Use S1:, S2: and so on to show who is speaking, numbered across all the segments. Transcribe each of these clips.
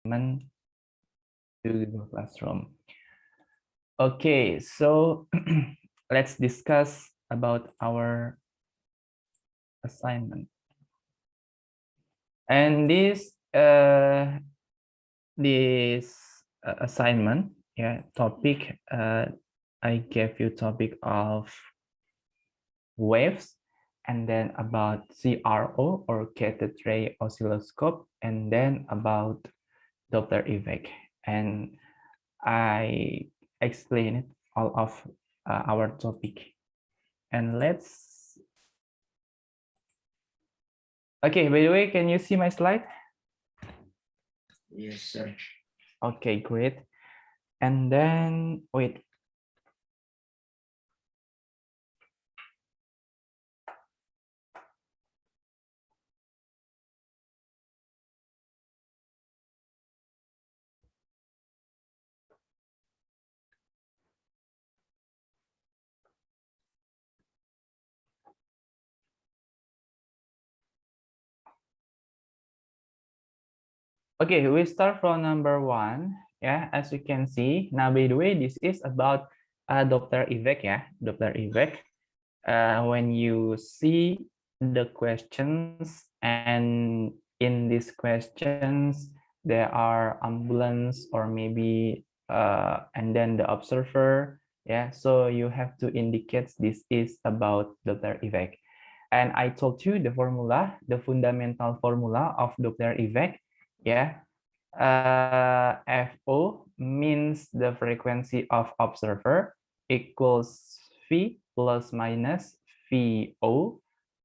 S1: to Google Classroom. Okay, so let's discuss about our assignment. And this assignment, topic, I gave you topic of waves, and then about CRO or cathode ray oscilloscope, and then about Doppler effect. And I explained all of our topic. And let's. Okay, by the way, can you see my slide?
S2: Yes, sir.
S1: Okay, great. And then, wait. Okay, we start from number 1. Yeah, as you can see. Now, by the way, this is about Doppler effect. Yeah, Doppler effect. When you see the questions, and in these questions, there are ambulance or maybe and then the observer. Yeah, so you have to indicate this is about Doppler effect. And I told you the formula, the fundamental formula of Doppler effect. Yeah, FO means the frequency of observer equals V plus minus VO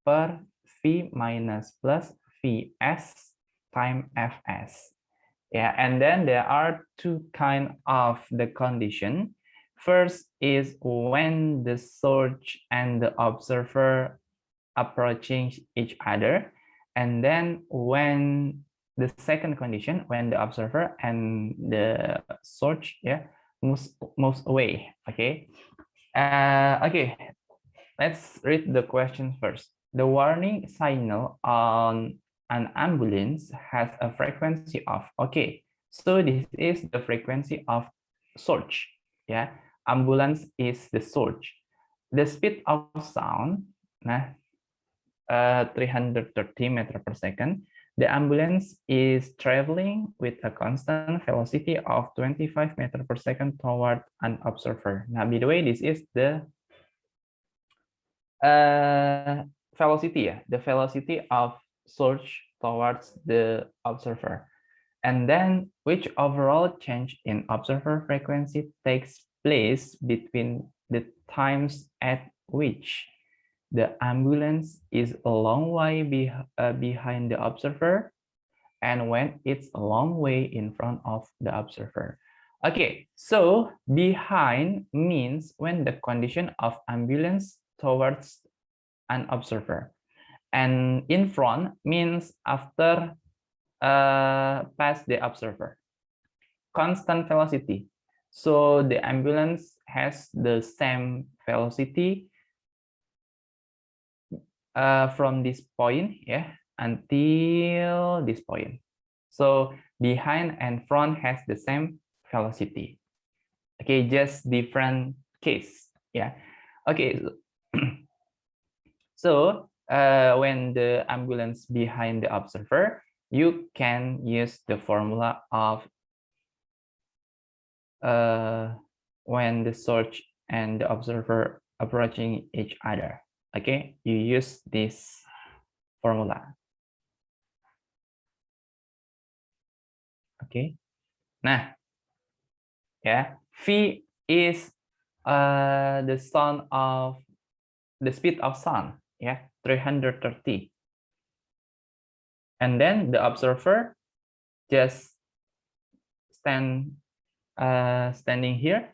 S1: per V minus plus Vs time Fs. Yeah, and then there are two kind of the condition. First is when the source and the observer approaching each other, and then when the second condition, when the observer and the source moves away. Okay, okay, let's read the question first. The warning signal on an ambulance has a frequency of, okay, so this is the frequency of source. Yeah, ambulance is the source. The speed of sound, nah, 330 meter per second. The ambulance is traveling with a constant velocity of 25 meter per second toward an observer. Now, by the way, this is the velocity, the velocity of source towards the observer. And then which overall change in observer frequency takes place between the times at which the ambulance is a long way behind the observer and when it's a long way in front of the observer. Okay, so behind means when the condition of ambulance towards an observer, and in front means after past the observer. Constant velocity, so the ambulance has the same velocity from this point, until this point. So behind and front has the same velocity. Okay, just different case. Okay. So when the ambulance behind the observer, you can use the formula of when the source and the observer approaching each other. Okay, you use this formula. Okay. Nah, V is the sound of the speed of sound, 330. And then the observer just standing here,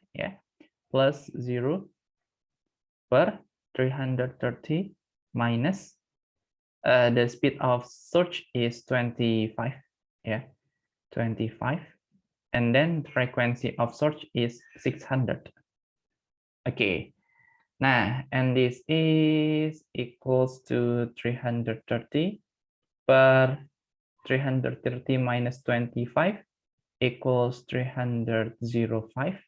S1: plus 0 per 330 minus the speed of search is 25, 25, and then frequency of search is 600. Okay, nah, and this is equals to 330 per 330 minus 25, equals 305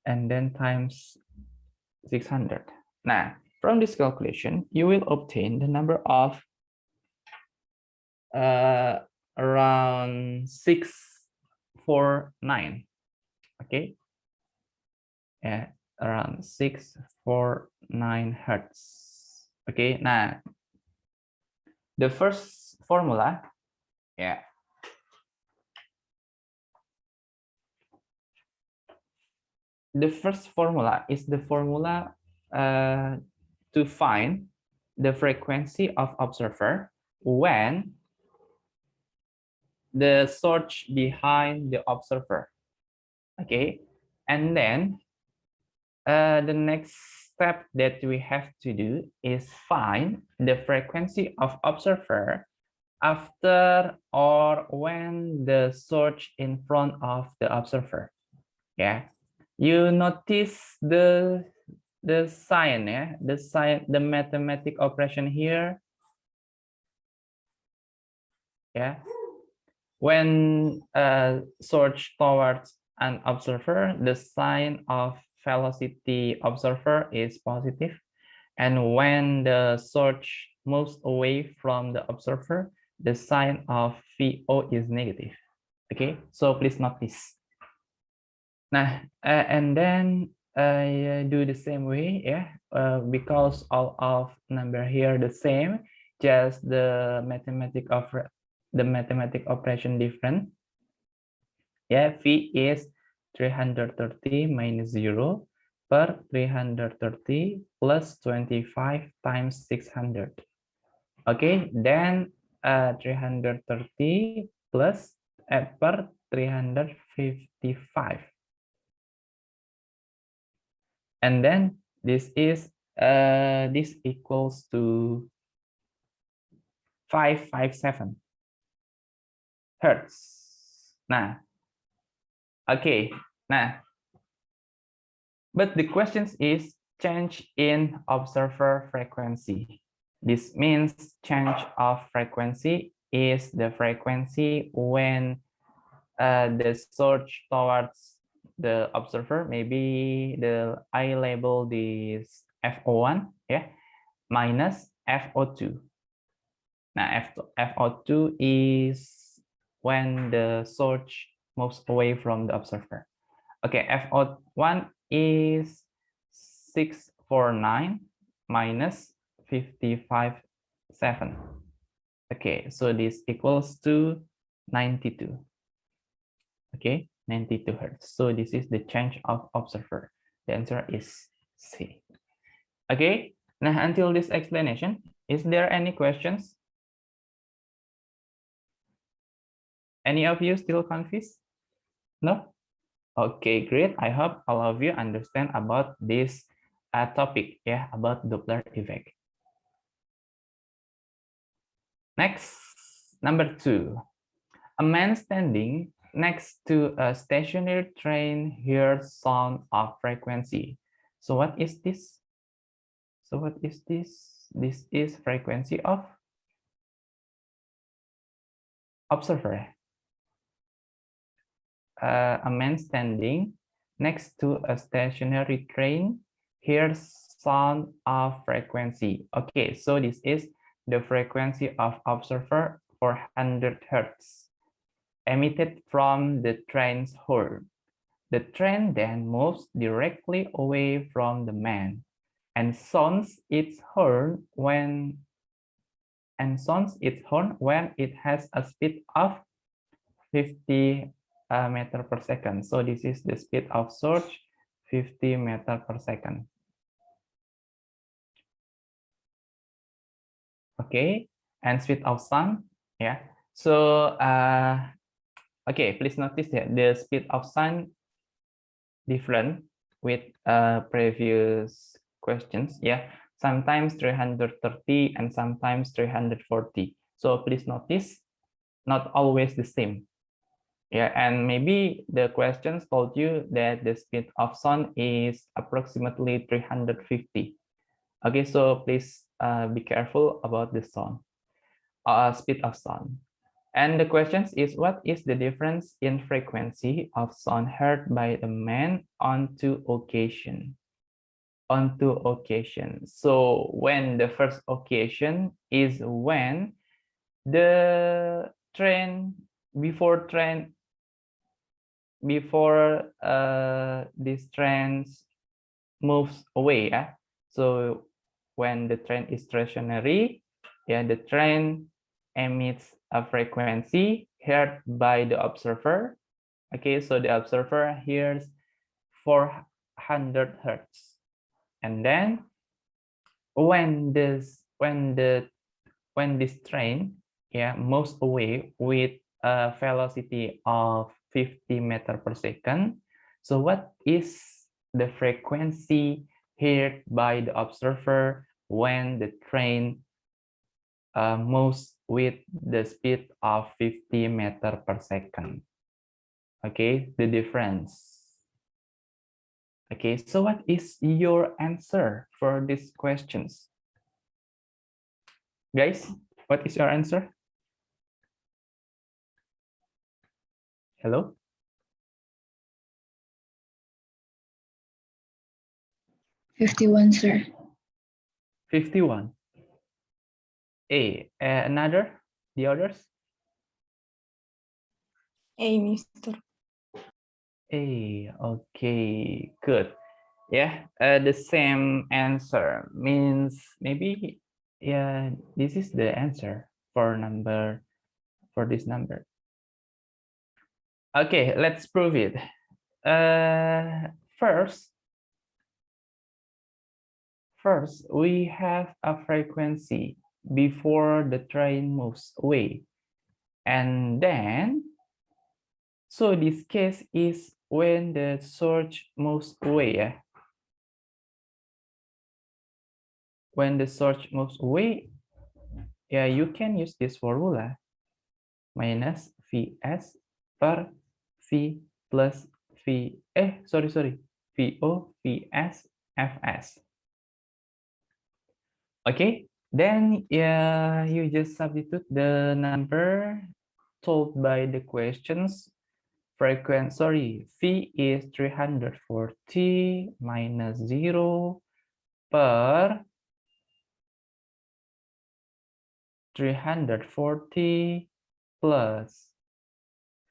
S1: and then times 600. Now, from this calculation, you will obtain the number of around 649. Okay, yeah, around 649 hertz. Okay, now the first formula, yeah, the first formula is the formula to find the frequency of observer when the source behind the observer. Okay, and then the next step that we have to do is find the frequency of observer after or when the source in front of the observer. Yeah, you notice the sign, yeah, the sign, the mathematical operation here. Yeah, when search towards an observer, the sign of velocity observer is positive, and when the search moves away from the observer, the sign of VO is negative. Okay, so please notice. Nah, and then do the same way, yeah, because all of number here the same, just the mathematic operation different. Yeah, V is 330 minus 0 per 330 plus 25 times 600. Okay, then 330 plus per 355. And then this equals to 557 hertz. Nah, okay. Nah, but the question is change in observer frequency. This means change of frequency is the frequency when the search towards the observer, maybe I label this FO1, yeah, minus FO2. Now FO2 is when the search moves away from the observer. Okay, FO1 is 649 minus 557. Okay, so this equals to 92. Okay, 92 hertz. So this is the change of observer. The answer is C. Okay, now until this explanation, is there any questions? Any of you still confused? No? Okay, great. I hope all of you understand about this topic, yeah, about Doppler effect. Next, number 2. A man standing next to a stationary train hears sound of frequency. So what is this? So what is this? This is frequency of observer. A man standing next to a stationary train hears sound of frequency. Okay, so this is the frequency of observer 400 hertz emitted from the train's horn. The train then moves directly away from the man and sounds its horn when it has a speed of 50 meter per second. So this is the speed of search, 50 meter per second. Okay, and speed of sound, yeah. So okay, please notice that the speed of sound different with previous questions, yeah. Sometimes 330 and sometimes 340. So please notice, not always the same. Yeah, and maybe the questions told you that the speed of sound is approximately 350. Okay, so please be careful about the sound, speed of sound. And the question is, what is the difference in frequency of sound heard by the man on two occasions? On two occasions. So when the first occasion is when the train before this train moves away, yeah. So when the train is stationary, yeah, the train emits a frequency heard by the observer. Okay, so the observer hears 400 hertz, and then when this train, yeah, moves away with a velocity of 50 meter per second, so what is the frequency heard by the observer when the train moves with the speed of 50 meter per second? Okay, the difference. Okay, so what is your answer for these questions? Guys, what is your answer? Hello?
S2: 51, sir.
S1: 51. Another? The others?
S3: A, Mister.
S1: Okay, good. Yeah, the same answer means maybe, yeah, this is the answer for this number. Okay, let's prove it. First, we have a frequency before the train moves away. And then, so this case is when the source moves away. Yeah? When the source moves away, yeah, you can use this formula. Minus Vs per V plus VO, Vs, Fs. Okay, then yeah, you just substitute the number told by the questions. V is 340 minus 0 per 340 plus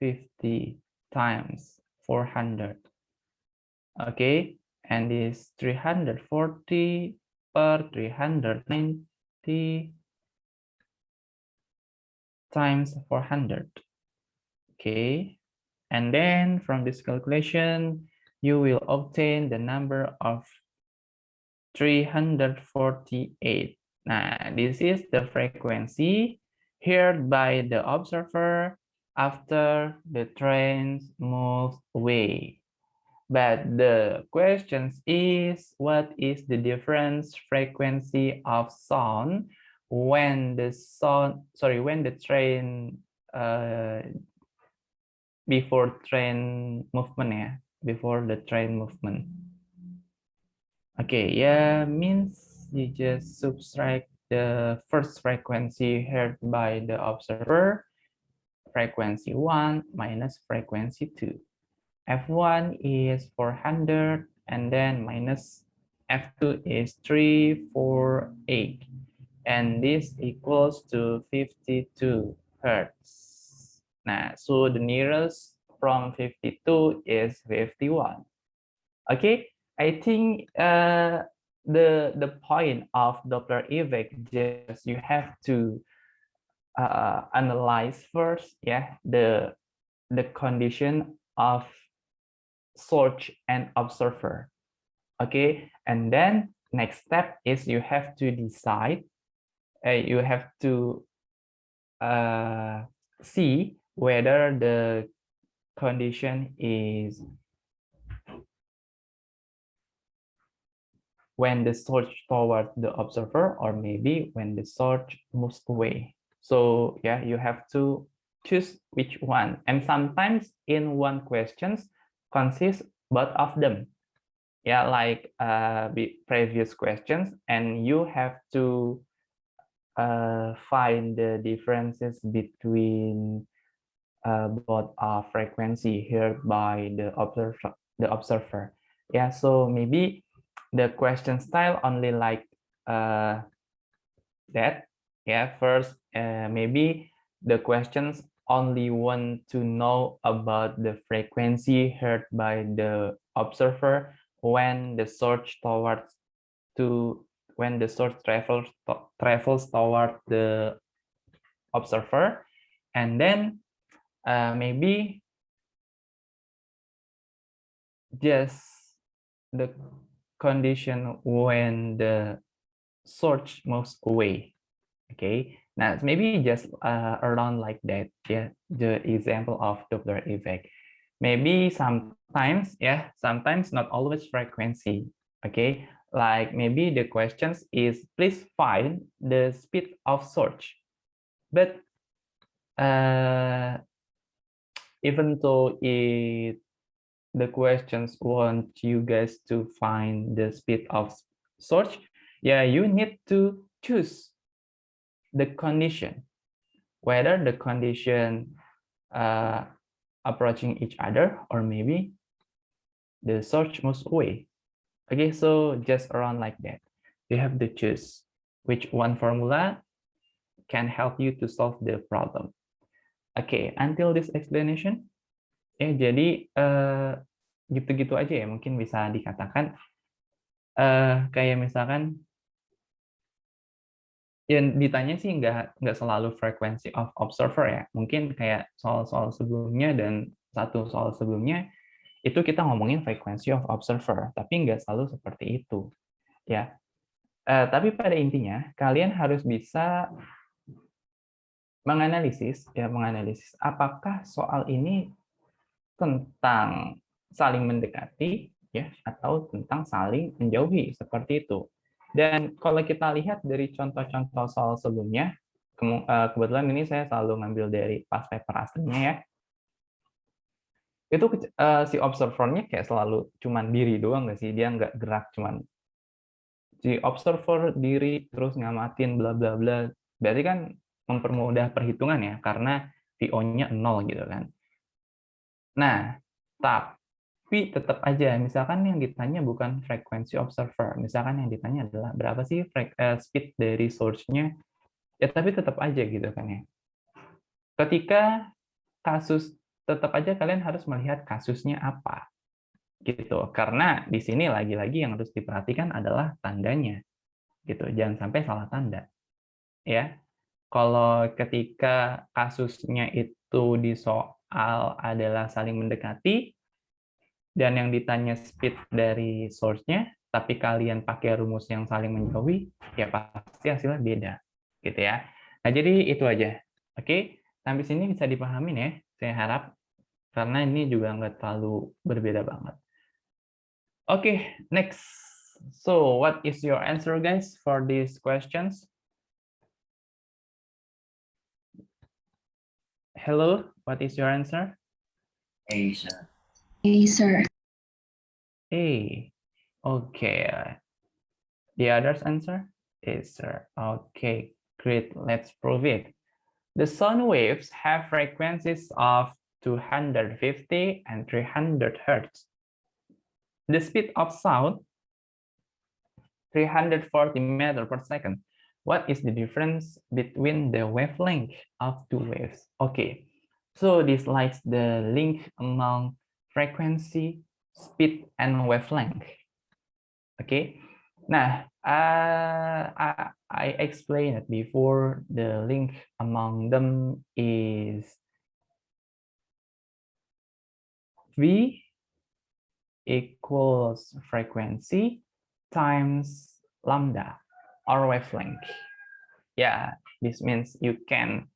S1: 50 times 400. Okay, and this 340 per 390 times 400. Okay, and then from this calculation, you will obtain the number of 348. Now, this is the frequency heard by the observer after the train moves away. But the question is, what is the difference frequency of sound when the train before train movement, yeah, before the train movement. Okay, yeah, means you just subtract the first frequency heard by the observer, frequency 1 minus frequency 2. F1 is 400, and then minus F2 is 348, and this equals to 52 hertz. Nah, so the nearest from 52 is 51. Okay, I think the point of Doppler effect just you have to analyze first, yeah, the condition of source and observer. Okay, and then next step is you have to decide, you have to see whether the condition is when the source towards the observer, or maybe when the source moves away. So yeah, you have to choose which one. And sometimes in one questions consists both of them. Yeah, like previous questions, and you have to find the differences between both frequency heard by the observer. Yeah, so maybe the question style only like that. Yeah, first maybe the questions only want to know about the frequency heard by the observer when the source travels toward the observer, and then maybe just the condition when the source moves away. Okay, now maybe just around like that. Yeah, the example of Doppler effect. Maybe sometimes, yeah, sometimes not always frequency. Okay, like maybe the questions is please find the speed of search, but even though the questions want you guys to find the speed of search, yeah, you need to choose the condition, whether the condition approaching each other or maybe the search moves away. Okay, so just around like that. You have to choose which one formula can help you to solve the problem. Okay, until this explanation, jadi gitu-gitu aja ya, mungkin bisa dikatakan kayak misalkan yang ditanya sih nggak selalu frequency of observer ya, mungkin kayak soal-soal sebelumnya dan satu soal sebelumnya itu kita ngomongin frequency of observer, tapi nggak selalu seperti itu ya. Tapi pada intinya kalian harus bisa menganalisis apakah soal ini tentang saling mendekati ya atau tentang saling menjauhi seperti itu. Dan kalau kita lihat dari contoh-contoh soal sebelumnya, kebetulan ini saya selalu ngambil dari past paper aslinya ya. Itu si observernya kayak selalu cuman diri doang nggak sih, dia nggak gerak, cuman si observer diri terus ngamatin bla bla bla. Berarti kan mempermudah perhitungan ya karena VO-nya 0 gitu kan. Nah, tapi tetap aja, misalkan yang ditanya bukan frekuensi observer, misalkan yang ditanya adalah berapa sih speed dari source-nya, ya tapi tetap aja gitu kan ya. Ketika kasus, tetap aja kalian harus melihat kasusnya apa, gitu. Karena di sini lagi-lagi yang harus diperhatikan adalah tandanya, gitu. Jangan sampai salah tanda, ya. Kalau ketika kasusnya itu di soal adalah saling mendekati, dan yang ditanya speed dari source-nya, tapi kalian pakai rumus yang saling menjauhi, ya pasti hasilnya beda, gitu ya. Nah, jadi itu aja. Oke, sampai sini bisa dipahamin ya, saya harap, karena ini juga nggak terlalu berbeda banget. Oke, next. So, what is your answer, guys, for these questions? Hello, what is your answer?
S3: A, sir.
S2: A, sir.
S1: A. Okay. The other's answer is sir. Okay, great. Let's prove it. The sound waves have frequencies of 250 and 300 hertz. The speed of sound 340 meters per second. What is the difference between the wavelength of two waves? Okay, so this likes the link among frequency, speed, and wavelength. Okay, now I explained it before. The link among them is V equals frequency times lambda or wavelength. Yeah, this means you can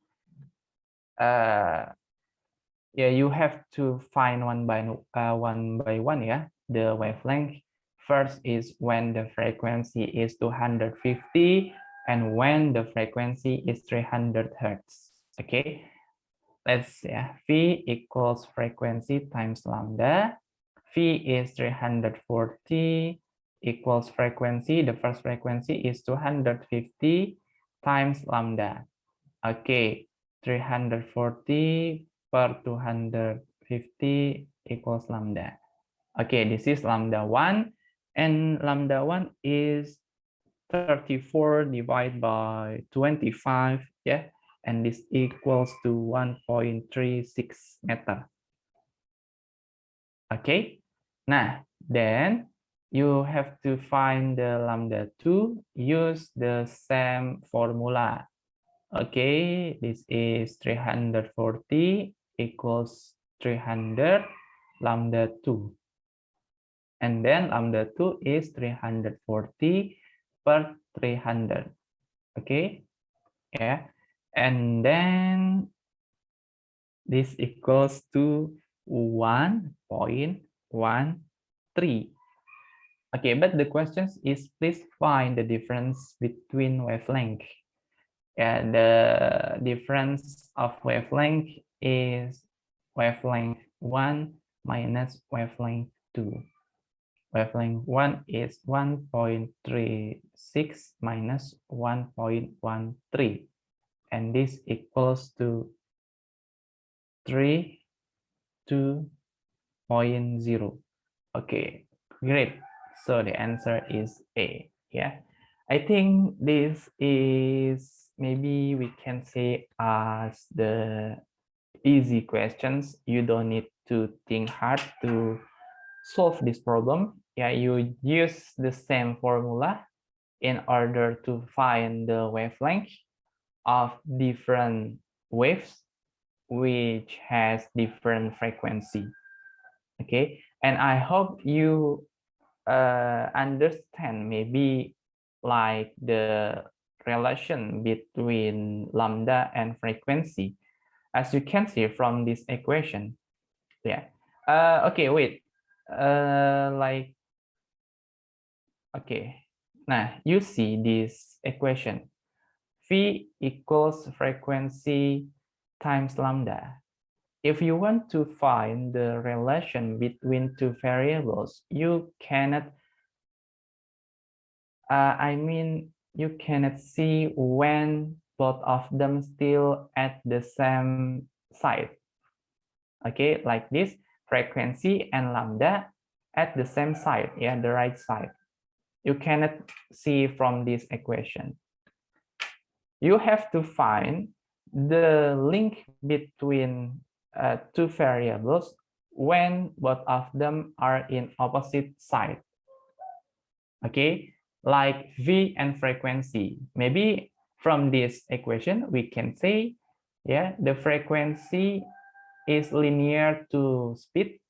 S1: you have to find one by one, yeah, the wavelength. First is when the frequency is 250 and when the frequency is 300 hertz. Okay, let's V equals frequency times lambda. V is 340 equals frequency. The first frequency is 250 times lambda. Okay, 340 per 250 equals lambda. Okay, this is lambda 1, and lambda 1 is 34 divided by 25, yeah, and this equals to 1.36 meter. Okay, nah, then you have to find the lambda 2, use the same formula. Okay, this is 340 equals 300 lambda 2. And then lambda 2 is 340 per 300. Okay, yeah. And then this equals to 1.13. Okay, but the question is please find the difference between wavelength. Yeah, the difference of wavelength is wavelength 1 minus wavelength 2. Wavelength 1 is 1.36 minus 1.13, and this equals to 32.0. Okay, great. So the answer is A. Yeah, I think this is maybe we can say as the easy questions. You don't need to think hard to solve this problem. Yeah, you use the same formula in order to find the wavelength of different waves which has different frequency. Okay, and I hope you understand maybe like the relation between lambda and frequency, as you can see from this equation. Yeah. Okay, wait. Like, okay. Now you see this equation. V equals frequency times lambda. If you want to find the relation between two variables, you cannot, you cannot see when both of them still at the same side. Okay, like this, frequency and lambda at the same side, yeah, the right side. You cannot see from this equation. You have to find the link between two variables when both of them are in opposite side. Okay, like V and frequency. Maybe from this equation, we can say, yeah, the frequency is linear to speed.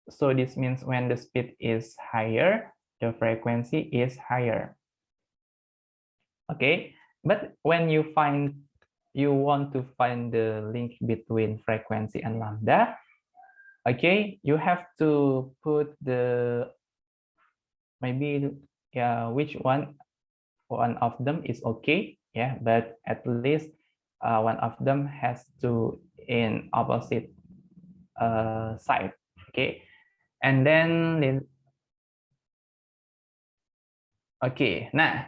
S1: So this means when the speed is higher, the frequency is higher. Okay, but when you want to find the link between frequency and lambda, okay, you have to put the maybe which one of them is okay, yeah, but at least one of them has to in opposite side. Okay, and then okay, nah,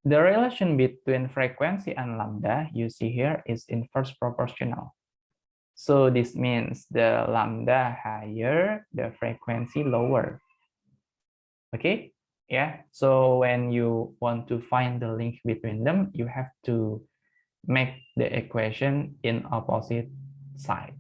S1: the relation between frequency and lambda you see here is inverse proportional. So this means the lambda higher, the frequency lower. Okay, yeah. So when you want to find the link between them, you have to make the equation in opposite side.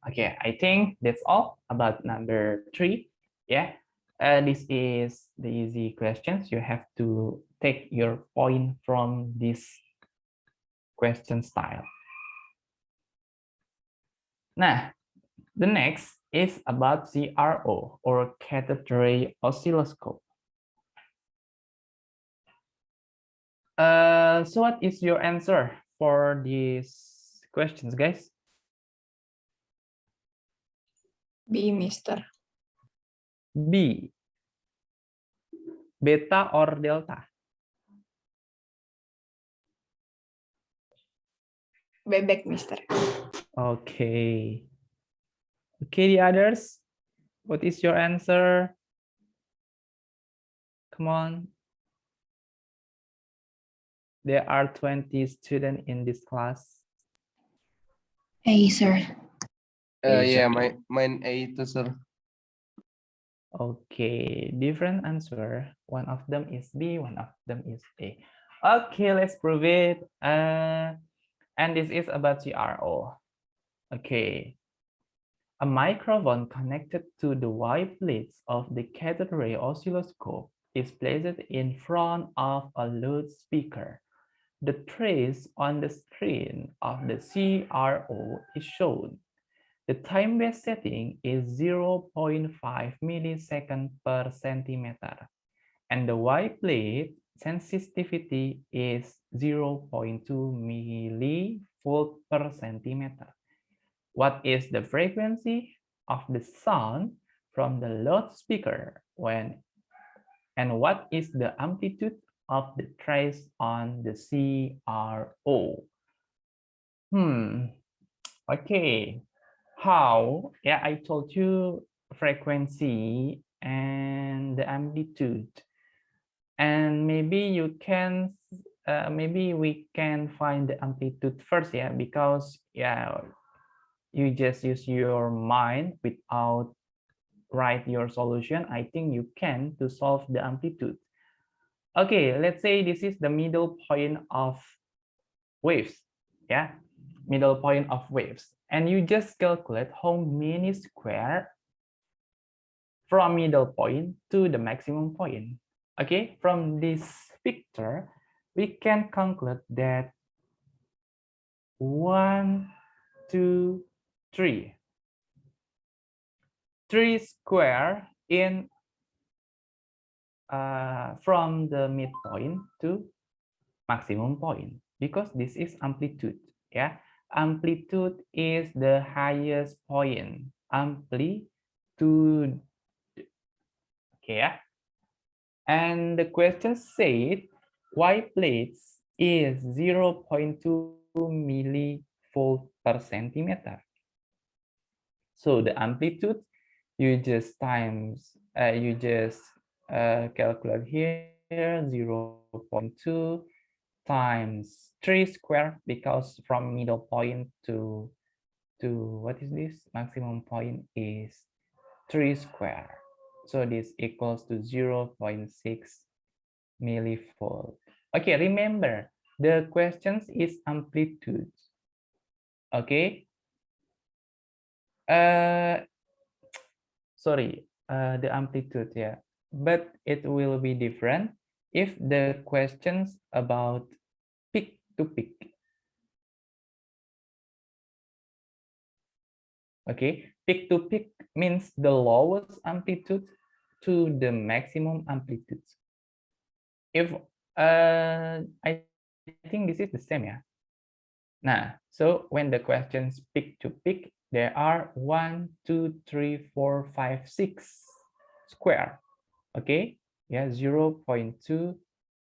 S1: Okay, I think that's all about number 3. Yeah, this is the easy questions. You have to take your point from this question style. Nah, the next is about CRO or cathode oscilloscope. So what is your answer for these questions, guys?
S2: B, Mister.
S1: B. Beta or delta?
S2: Bebek, Mister.
S1: Okay. Okay, the others. What is your answer? Come on. There are 20 students in this class.
S4: A, sir.
S3: Yeah,
S5: mine A itu, sir.
S1: Okay, different answer. One of them is B, one of them is A. Okay, let's prove it. And this is about CRO. Okay. A microphone connected to the Y plates of the cathode ray oscilloscope is placed in front of a loudspeaker. The trace on the screen of the CRO is shown. The time-based setting is 0.5 millisecond per centimeter, and the Y plate sensitivity is 0.2 millivolt per centimeter. What is the frequency of the sound from the loudspeaker and what is the amplitude of the trace on the CRO? Okay. How? Yeah, I told you frequency and the amplitude. And maybe you can, maybe we can find the amplitude first, yeah, because yeah, you just use your mind without write your solution. I think you can to solve the amplitude. Okay, let's say this is the middle point of waves. Yeah, middle point of waves. And you just calculate how many square from middle point to the maximum point. Okay, from this picture, we can conclude that 1, 2, 3. 3 square in from the midpoint to maximum point, because this is amplitude. Yeah, amplitude is the highest point. Amplitude. Okay, yeah. And the question said Y plates is 0.2 millivolt per centimeter. So the amplitude you just times calculate here 0.2 times 3 square, because from middle point to what is this maximum point is 3 square. So this equals to 0.6 millivolt. Okay, remember the questions is amplitude. Okay. Sorry, the amplitude, yeah, but it will be different if the questions about peak to peak. Okay, peak to peak means the lowest amplitude to the maximum amplitude. If I think this is the same, yeah. Nah, so when the questions peak to peak, there are 1, 2, 3, 4, 5, 6 square. Okay, yeah, 0.2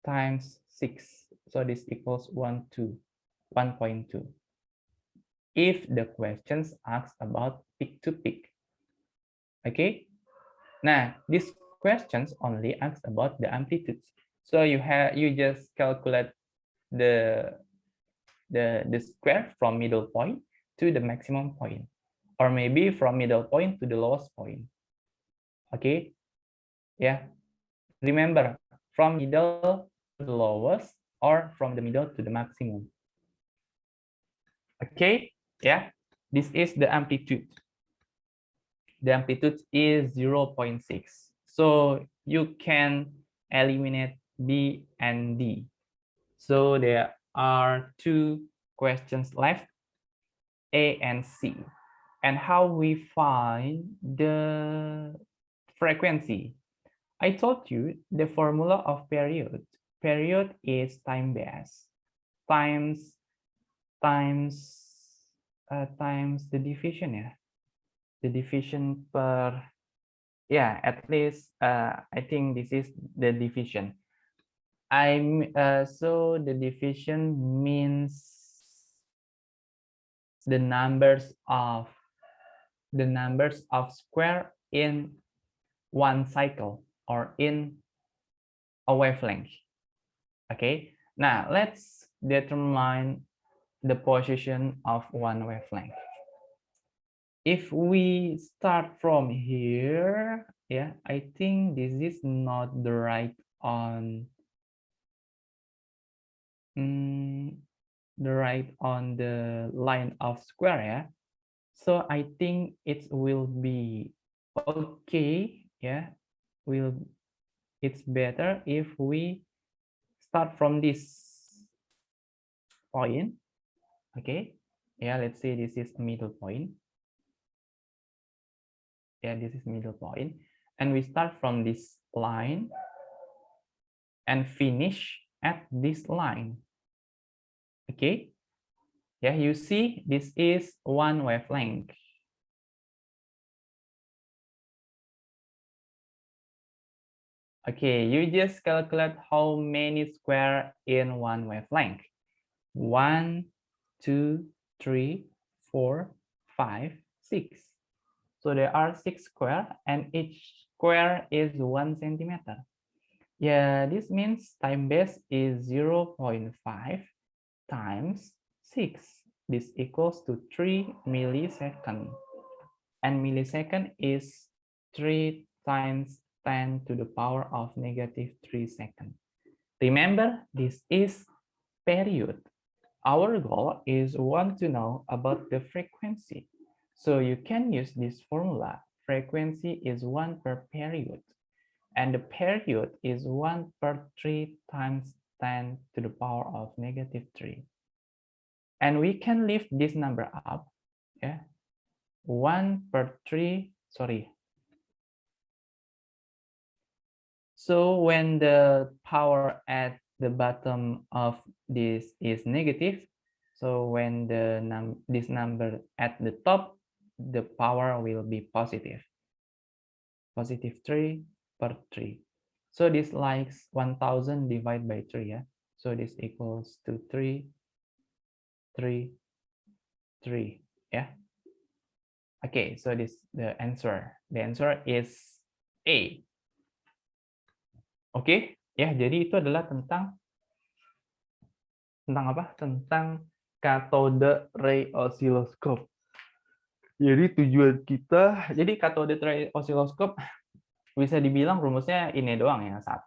S1: times 6. So this equals 1.2. If the questions ask about peak to peak. Okay. Now, these questions only ask about the amplitudes. So you just calculate the square from middle point to the maximum point, or maybe from middle point to the lowest point. Okay, yeah, remember, from middle to the lowest or from the middle to the maximum. Okay, yeah, this is the amplitude. The amplitude is 0.6. So you can eliminate B and D. So there are 2 questions left, A and C. And how we find the frequency? I told you the formula of period. Period is time base times the division, yeah. The division per, yeah, at least I think this is the division. So the division means the numbers of square in one cycle or in a wavelength. Okay, Now, let's determine the position of one wavelength. If we start from here, yeah, I think this is not the right on the line of square, yeah. So I think it will be okay, yeah. It's better if we start from this point, okay. Yeah, let's say this is a middle point. Yeah, this is middle point, and we start from this line and finish at this line. Okay. Yeah, you see this is one wavelength. Okay, you just calculate how many square in one wavelength. 1, 2, 3, 4, 5, 6. So there are 6 square and each square is 1 centimeter. Yeah, this means time base is 0.5 times 6. This equals to 3 milliseconds. And millisecond is 3 times 10 to the power of negative 3 seconds. Remember, this is period. Our goal is want to know about the frequency. So you can use this formula. Frequency is 1 per period. And the period is 1 per 3 times 10 to the power of negative 3. And we can lift this number up. Yeah. 1 per 3, sorry. So when the power at the bottom of this is negative, so when this number at the top, the power will be positive. Positive 3 per 3. So this likes 1000 divided by 3, yeah. So this equals to 3, 3, 3, yeah. Okay, so this the answer. The answer is A. Oke, ya jadi itu adalah tentang apa? Tentang cathode ray oscilloscope. Jadi tujuan kita, jadi cathode ray oscilloscope bisa dibilang rumusnya ini doang ya, 1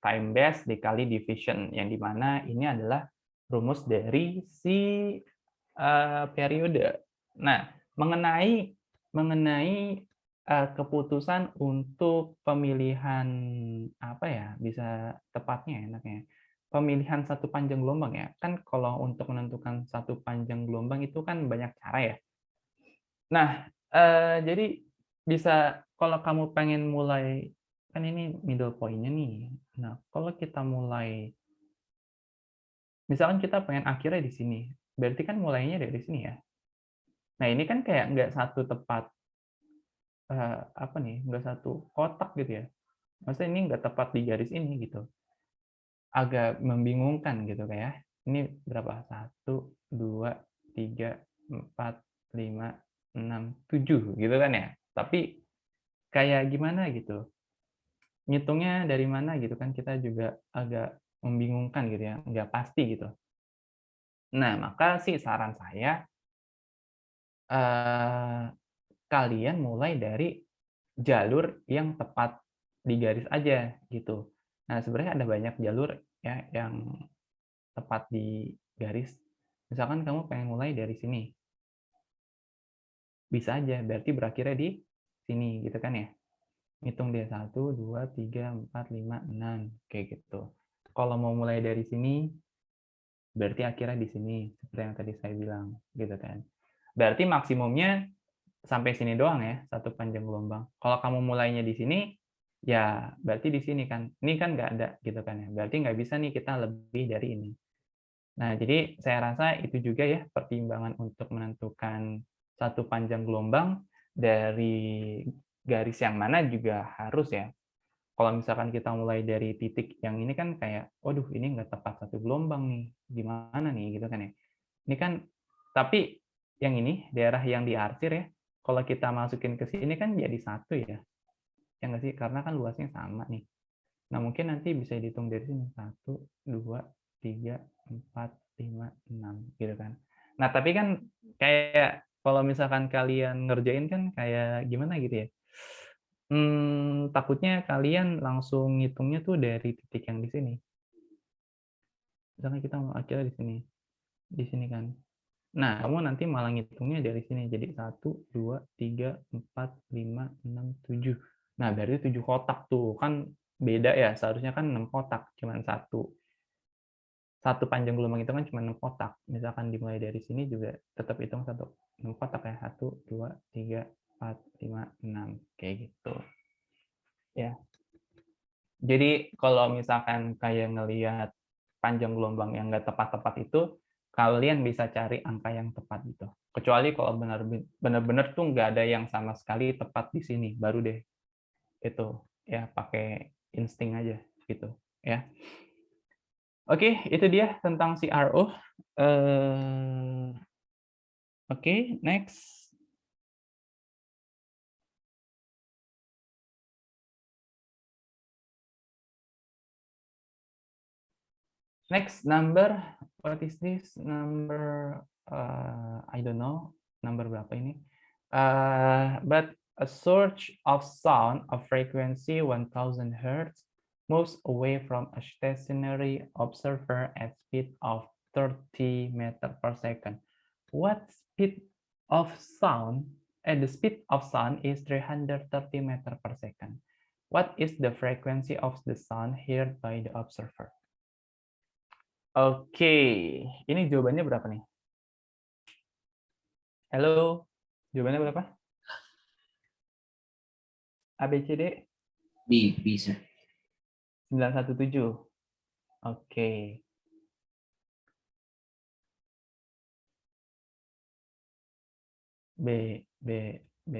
S1: time base dikali division, yang dimana ini adalah rumus dari si periode. Nah, mengenai keputusan untuk pemilihan apa ya, bisa tepatnya enaknya pemilihan satu panjang gelombang ya, kan kalau untuk menentukan satu panjang gelombang itu kan banyak cara ya. Nah, jadi bisa kalau kamu pengen mulai, kan ini middle point-nya nih. Nah, kalau kita mulai, misalkan kita pengen akhirnya di sini, berarti kan mulainya dari sini ya. Nah, ini kan kayak nggak satu tepat, apa nih, nggak satu kotak gitu ya. Maksudnya ini nggak tepat di garis ini gitu. Agak membingungkan gitu kayak. Ini berapa? 1, 2, 3, 4, 5, 6, 7 gitu kan ya. Tapi kayak gimana gitu. Ngitungnya dari mana gitu kan, kita juga agak membingungkan gitu ya, nggak pasti gitu. Nah, maka sih saran saya, kalian mulai dari jalur yang tepat di garis aja gitu. Nah, sebenarnya ada banyak jalur ya yang tepat di garis. Misalkan kamu pengen mulai dari sini. Bisa aja, berarti berakhirnya di sini gitu kan ya. Hitung deh 1, 2, 3, 4, 5, 6 kayak gitu. Kalau mau mulai dari sini berarti akhirnya di sini seperti yang tadi saya bilang gitu kan. Berarti maksimumnya sampai sini doang ya, satu panjang gelombang. Kalau kamu mulainya di sini, ya berarti di sini kan. Ini kan nggak ada gitu kan ya. Berarti nggak bisa nih kita lebih dari ini. Nah, jadi saya rasa itu juga ya pertimbangan untuk menentukan satu panjang gelombang dari garis yang mana juga harus ya. Kalau misalkan kita mulai dari titik yang ini kan kayak, waduh ini nggak tepat satu gelombang nih, gimana nih gitu kan ya. Ini kan, tapi yang ini daerah yang diarsir ya, kalau kita masukin ke sini kan jadi satu ya, ya nggak sih? Karena kan luasnya sama nih. Nah mungkin nanti bisa dihitung dari sini 1, 2, 3, 4, 5, 6 gitu kan. Nah, tapi kan kayak kalau misalkan kalian ngerjain kan kayak gimana gitu ya. Takutnya kalian langsung ngitungnya tuh dari titik yang di sini. Misalkan kita mau akhirnya di sini kan. Nah, kamu nanti malah ngitungnya dari sini. Jadi 1, 2, 3, 4, 5, 6, 7. Nah, berarti 7 kotak tuh. Kan beda ya, seharusnya kan 6 kotak, cuman satu. Satu panjang gelombang itu kan cuma 6 kotak. Misalkan dimulai dari sini juga tetap hitung 6 kotak ya. 1, 2, 3, 4, 5, 6. Kayak gitu. Ya. Jadi kalau misalkan kayak ngelihat panjang gelombang yang nggak tepat-tepat itu, kalian bisa cari angka yang tepat gitu. Kecuali kalau benar-benar tuh nggak ada yang sama sekali tepat di sini, baru deh itu ya pakai insting aja gitu ya. Oke, itu dia tentang CRO. Oke, next. Next number, what is this number? I don't know, number berapa ini? But a surge of sound of frequency 1000 Hz moves away from a stationary observer at speed of 30 meter per second. What speed of sound? The speed of sound is 330 meter per second. What is the frequency of the sound heard by the observer? Oke, ini jawabannya berapa nih? Halo, jawabannya berapa? A, B, C, D?
S6: B, sir.
S1: 917. Oke. B, B, B.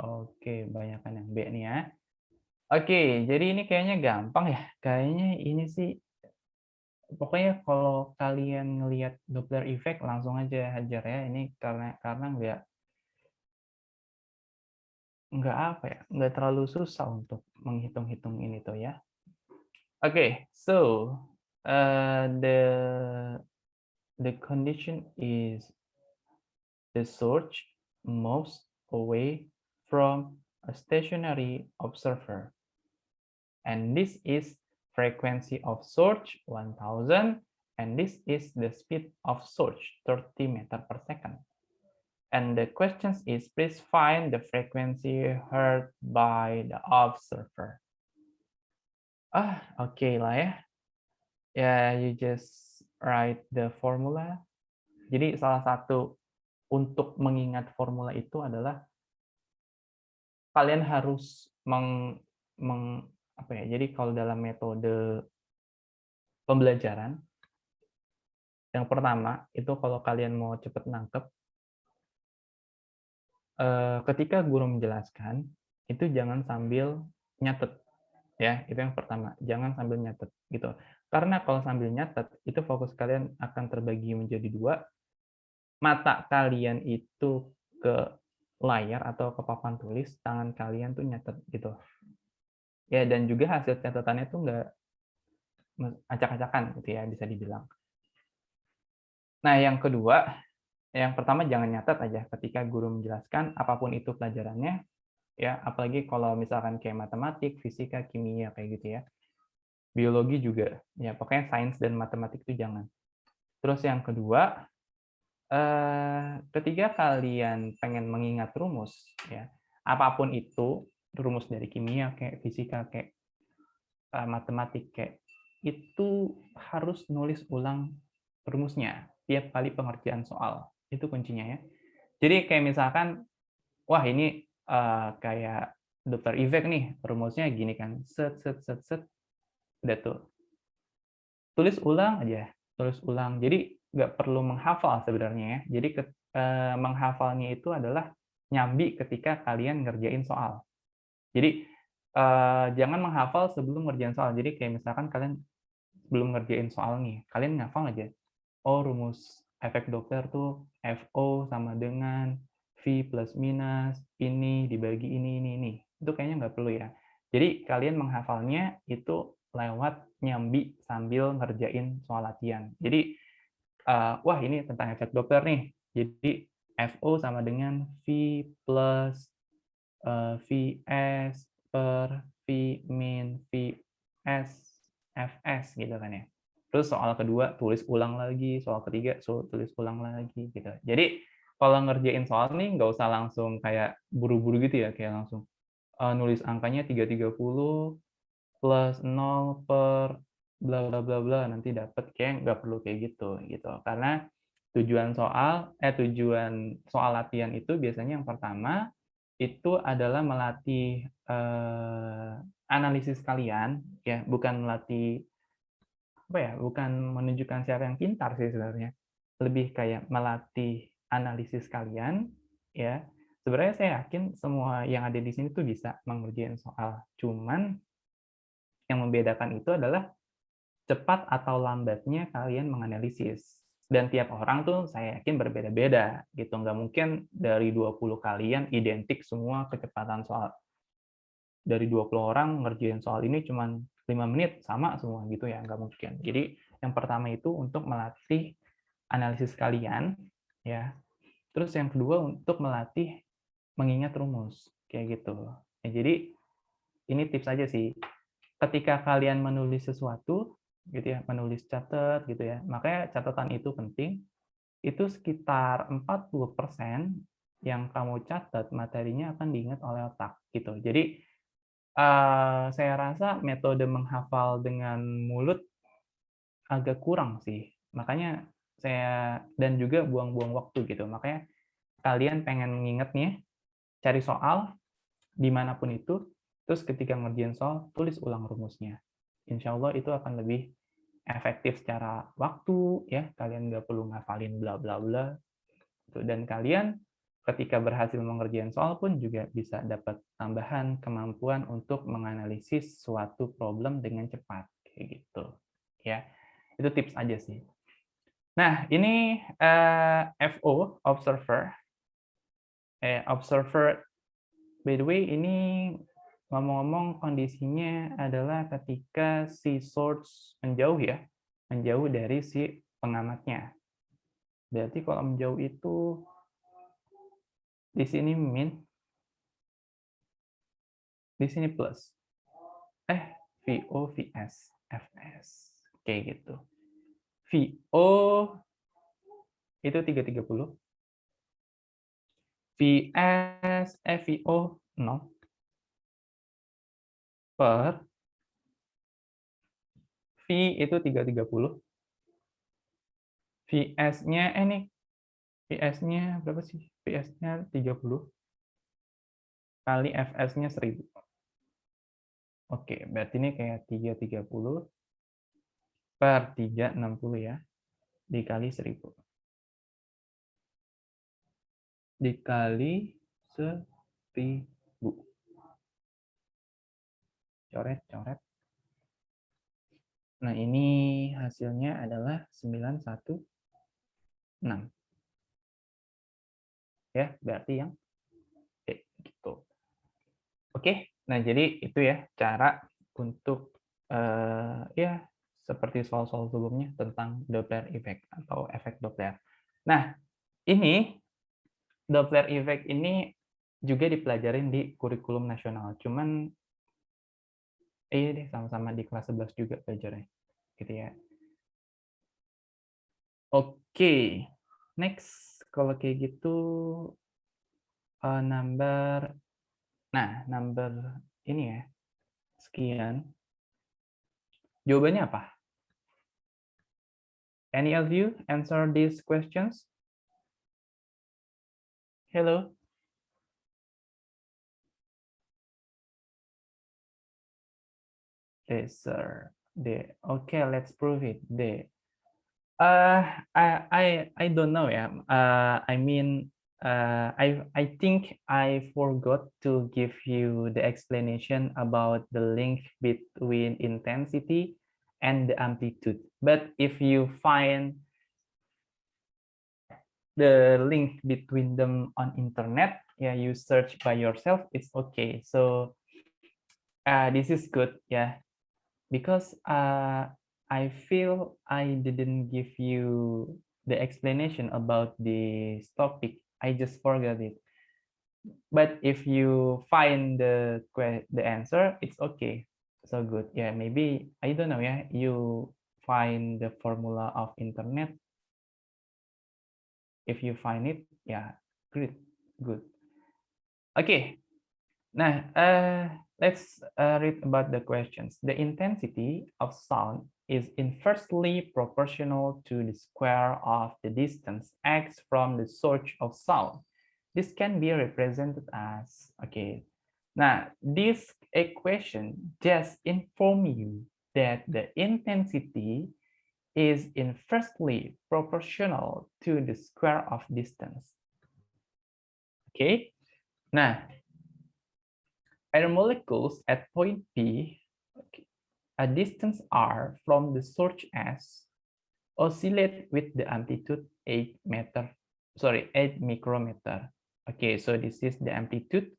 S1: Oke, banyakkan yang B nih ya. Oke, jadi ini kayaknya gampang ya. Kayaknya ini sih, pokoknya kalau kalian ngelihat Doppler effect langsung aja hajar ya. Ini karena nggak apa ya, nggak terlalu susah untuk menghitung-hitung ini tuh ya. Oke, so the condition is the surge moves away from a stationary observer. And this is frequency of surge 1000, and this is the speed of surge 30 meter per second. And the question is, please find the frequency heard by the observer. Oke lah ya. Ya, you just write the formula. Jadi salah satu untuk mengingat formula itu adalah kalian harus jadi kalau dalam metode pembelajaran, yang pertama itu kalau kalian mau cepat nangkep, ketika guru menjelaskan itu jangan sambil nyatet ya, itu yang pertama, jangan sambil nyatet gitu. Karena kalau sambil nyatet itu fokus kalian akan terbagi menjadi dua, mata kalian itu ke layar atau ke papan tulis, tangan kalian tuh nyatet gitu. Ya, dan juga hasil catatannya tuh nggak acak-acakan gitu ya, bisa dibilang. Nah, yang kedua, yang pertama jangan nyatet aja ketika guru menjelaskan apapun itu pelajarannya, ya, apalagi kalau misalkan kayak matematik, fisika, kimia kayak gitu ya. Biologi juga, ya pokoknya sains dan matematik itu jangan. Terus yang kedua, ketika kalian pengen mengingat rumus, ya, apapun itu, rumus dari kimia kayak fisika kayak matematik kayak itu harus nulis ulang rumusnya tiap kali pengerjaan soal. Itu kuncinya ya. Jadi kayak misalkan, wah ini kayak Doppler effect nih, rumusnya gini kan, set, udah tuh. Tulis ulang aja, tulis ulang. Jadi nggak perlu menghafal sebenarnya ya. Jadi menghafalnya itu adalah nyambi ketika kalian ngerjain soal. Jadi jangan menghafal sebelum ngerjain soal. Jadi kayak misalkan kalian sebelum ngerjain soal nih, kalian ngafal aja. Oh, rumus efek Doppler tuh FO sama dengan V plus minus ini dibagi ini. Itu kayaknya nggak perlu ya. Jadi kalian menghafalnya itu lewat nyambi sambil ngerjain soal latihan. Jadi, wah ini tentang efek Doppler nih. Jadi, FO sama dengan V plus Vs per V min Vs Fs gitu kan ya. Terus soal kedua tulis ulang lagi, soal ketiga tulis ulang lagi gitu. Jadi kalau ngerjain soal nih nggak usah langsung kayak buru-buru gitu ya, kayak langsung nulis angkanya 330 plus 0 per bla bla bla bla nanti dapat, kayak nggak perlu kayak gitu. Karena tujuan soal latihan itu biasanya yang pertama itu adalah melatih analisis kalian ya, bukan melatih bukan menunjukkan siapa yang pintar sih sebenarnya, lebih kayak melatih analisis kalian ya. Sebenarnya saya yakin semua yang ada di sini tuh bisa mengerjain soal, cuman yang membedakan itu adalah cepat atau lambatnya kalian menganalisis. Dan tiap orang tuh saya yakin berbeda-beda gitu. Nggak mungkin dari 20 kalian identik semua kecepatan soal. Dari 20 orang ngerjain soal ini cuma 5 menit sama semua gitu ya, nggak mungkin. Jadi yang pertama itu untuk melatih analisis kalian ya. Terus yang kedua untuk melatih mengingat rumus kayak gitu. Ya, jadi ini tips aja sih. Ketika kalian menulis sesuatu gitu ya, menulis catat gitu ya, makanya catatan itu penting. Itu sekitar 40% yang kamu catat materinya akan diingat oleh otak gitu. Jadi saya rasa metode menghafal dengan mulut agak kurang sih. Makanya saya dan juga buang-buang waktu gitu. Makanya kalian pengen ngingetnya, cari soal dimanapun itu, terus ketika ngerjain soal, tulis ulang rumusnya. Insya Allah itu akan lebih efektif secara waktu, ya. Kalian nggak perlu ngafalin bla bla bla. Dan kalian ketika berhasil mengerjakan soal pun juga bisa dapat tambahan kemampuan untuk menganalisis suatu problem dengan cepat, kayak gitu. Ya, itu tips aja sih. Nah, ini FO, observer. Observer, by the way, ini ngomong-ngomong kondisinya adalah ketika si source menjauh ya, menjauh dari si pengamatnya. Berarti kalau menjauh itu di sini min, di sini plus. VO, VS, FS. Kayak gitu. VO itu 330. VS, VO 0. Per V itu 330. VS-nya, nih. VS-nya berapa sih? VS-nya 30. Kali FS-nya 1000. Oke, berarti ini kayak 330 per 360 ya. Dikali 1000. Dikali 1000. Coret. Nah, ini hasilnya adalah 916. Ya, berarti yang gitu. Oke, nah jadi itu ya cara untuk ya seperti soal-soal sebelumnya tentang Doppler effect atau efek Doppler. Nah, ini Doppler effect ini juga dipelajarin di kurikulum nasional. Cuman iya deh, sama-sama di kelas 11 juga belajarnya. Gitu ya. Oke. Next, kalau kayak gitu number ini ya. Sekian. Jawabannya apa? Any of you answer these questions? Hello? Yes, sir. Okay, let's prove it. I don't know. Yeah. I mean, I think I forgot to give you the explanation about the link between intensity and the amplitude. But if you find the link between them on internet, yeah, you search by yourself, it's okay. So this is good, yeah. because I feel I didn't give you the explanation about this topic. I just forgot it. But if you find the answer, it's okay. So good. Yeah, maybe I don't know. Yeah, you find the formula of internet. If you find it, yeah, great, good. Okay. Nah, let's read about the questions. The intensity of sound is inversely proportional to the square of the distance x from the source of sound. This can be represented as, okay. Now, this equation just inform you that the intensity is inversely proportional to the square of distance. Okay. Nah, air molecules at point P, a distance r from the source S, oscillate with the amplitude 8 micrometer. Okay, so this is the amplitude.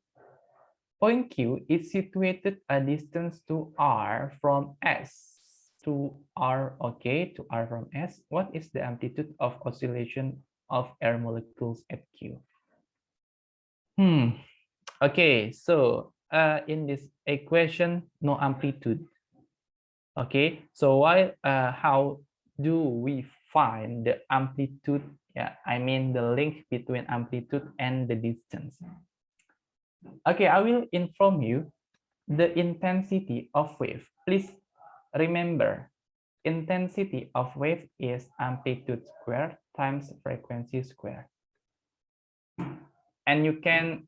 S1: Point Q is situated a distance to r from S to r, okay, to r from S. What is the amplitude of oscillation of air molecules at Q? Okay, so in this equation, no amplitude. Okay, so how do we find the amplitude? Yeah, I mean the link between amplitude and the distance. Okay, I will inform you the intensity of wave. Please remember, intensity of wave is amplitude squared times frequency squared. And you can,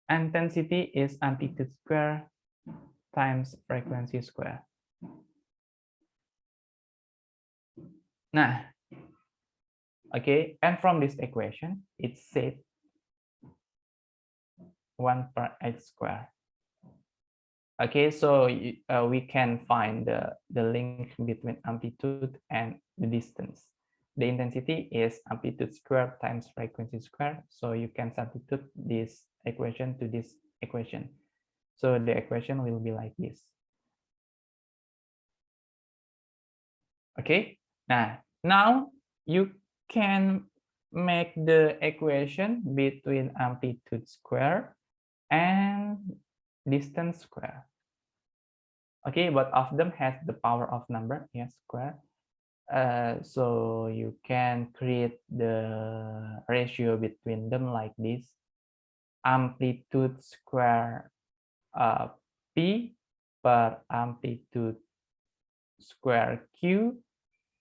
S1: intensity is amplitude square times frequency square. Nah, okay, and from this equation, it's said 1 per x square. Okay, so we can find the link between amplitude and the distance. The intensity is amplitude square times frequency square. So you can substitute this equation to this equation. So the equation will be like this. Okay, now you can make the equation between amplitude square and distance square. Okay, both of them has the power of number, yes, square. So you can create the ratio between them like this. Amplitude square P per amplitude square Q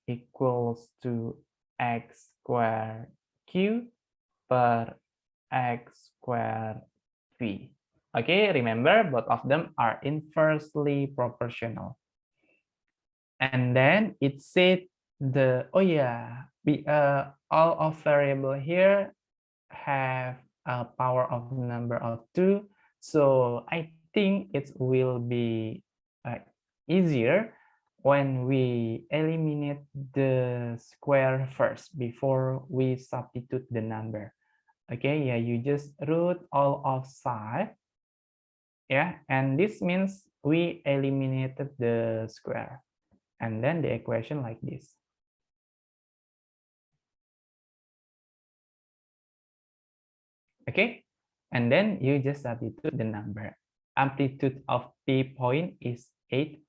S1: equals to x square Q per x square V. Okay, remember both of them are inversely proportional. And then it said the, oh yeah, all of variable here have a power of number of 2. So I think it will be easier when we eliminate the square first before we substitute the number. Okay, yeah, you just root all of side. Yeah, and this means we eliminated the square. And then the equation like this. Okay, and then you just substitute the number. Amplitude of P point is 8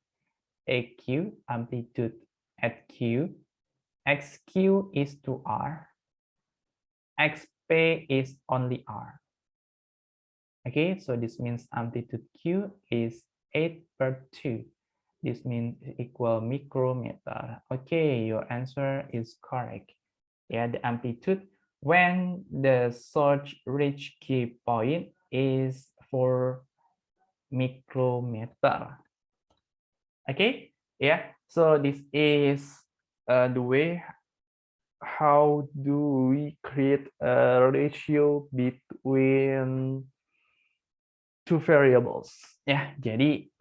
S1: AQ, amplitude at Q, XQ is 2R, XP is only R. Okay, so this means amplitude Q is 8 per 2. This means equal micrometer. Okay, your answer is correct. Yeah, the amplitude when the source reach key point is 4 micrometer. Okay, yeah, so this is the way how do we create a ratio between two variables. Ya, jadi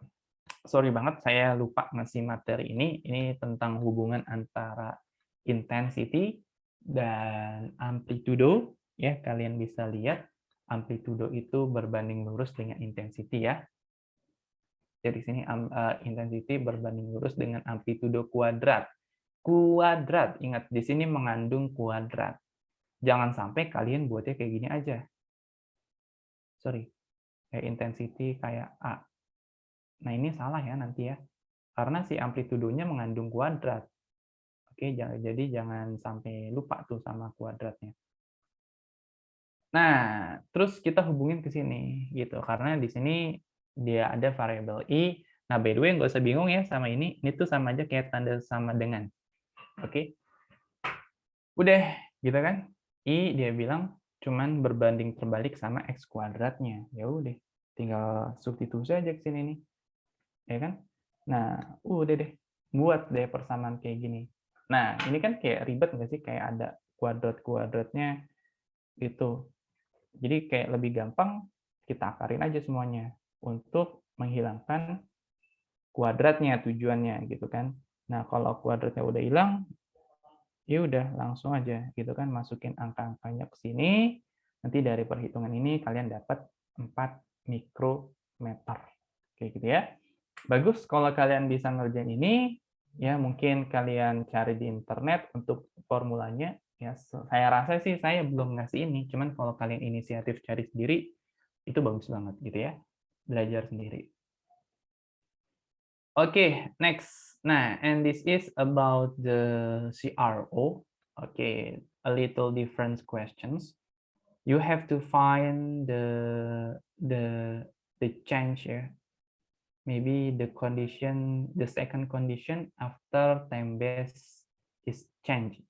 S1: sorry banget saya lupa ngasih materi ini. Ini tentang hubungan antara intensity dan amplitudo. Ya, kalian bisa lihat amplitudo itu berbanding lurus dengan intensity ya. Jadi sini intensity berbanding lurus dengan amplitudo kuadrat. Kuadrat, ingat di sini mengandung kuadrat. Jangan sampai kalian buatnya kayak gini aja. Sorry, kayak intensity kayak A. Nah ini salah ya nanti ya, karena si amplitudonya mengandung kuadrat. Oke, jadi jangan sampai lupa tuh sama kuadratnya. Nah, terus kita hubungin ke sini gitu, karena di sini dia ada variabel i. Nah, by the way, nggak usah bingung ya sama ini tuh sama aja kayak tanda sama dengan. Oke, udah gitu kan? I dia bilang cuman berbanding terbalik sama x kuadratnya. Ya udah, tinggal substitusi aja ke sini nih, ya kan? Nah, udah deh, buat deh persamaan kayak gini. Nah, ini kan kayak ribet nggak sih? Kayak ada kuadrat-kuadratnya gitu. Jadi kayak lebih gampang kita akarin aja semuanya untuk menghilangkan kuadratnya tujuannya gitu kan. Nah, kalau kuadratnya udah hilang, ya udah langsung aja gitu kan masukin angka-angkanya ke sini. Nanti dari perhitungan ini kalian dapat 4 mikrometer. Kayak gitu ya. Bagus kalau kalian bisa ngerjain ini, ya mungkin kalian cari di internet untuk formulanya. Ya, saya rasa sih saya belum ngasih ini, cuman kalau kalian inisiatif cari sendiri, itu bagus banget gitu ya, belajar sendiri. Oke, next. Nah, and this is about the CRO. Okay, a little different questions. You have to find the change here. Maybe the condition, the second condition after time base is changed.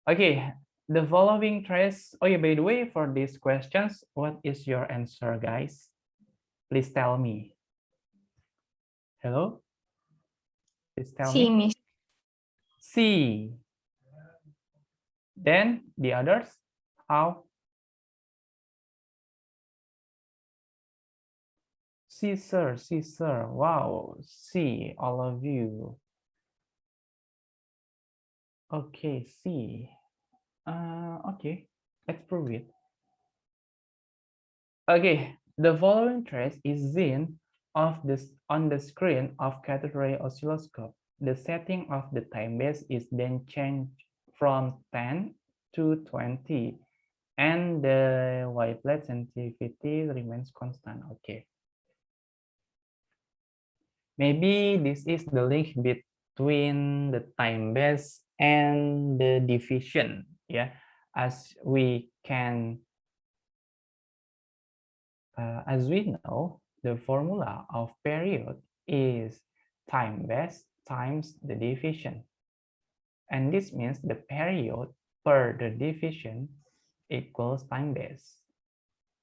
S1: Okay, the following trace. Oh yeah, by the way, for these questions, what is your answer, guys? Please tell me. Hello? Please tell
S2: C,
S1: me.
S2: Mister.
S1: C. Then the others, how? C, sir. C, sir. Wow. C, all of you. Okay, C. Okay, let's prove it. Okay, the following trace is seen on the screen of cathode ray oscilloscope. The setting of the time base is then changed from 10 to 20, and the wavelet sensitivity remains constant. Okay. Maybe this is the link between the time base and the division, yeah, as we know, the formula of period is time base times the division, and this means the period per the division equals time base.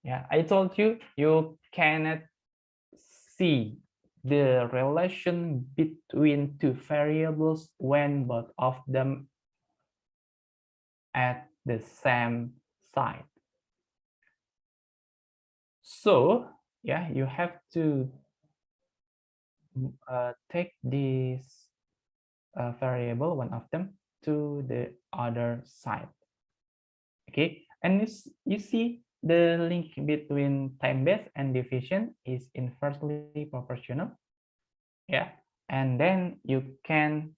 S1: Yeah, I told you you cannot see the relation between two variables when both of them at the same side. So, yeah, you have to take this variable, one of them, to the other side. Okay, and you see the link between time base and division is inversely proportional. Yeah, and then you can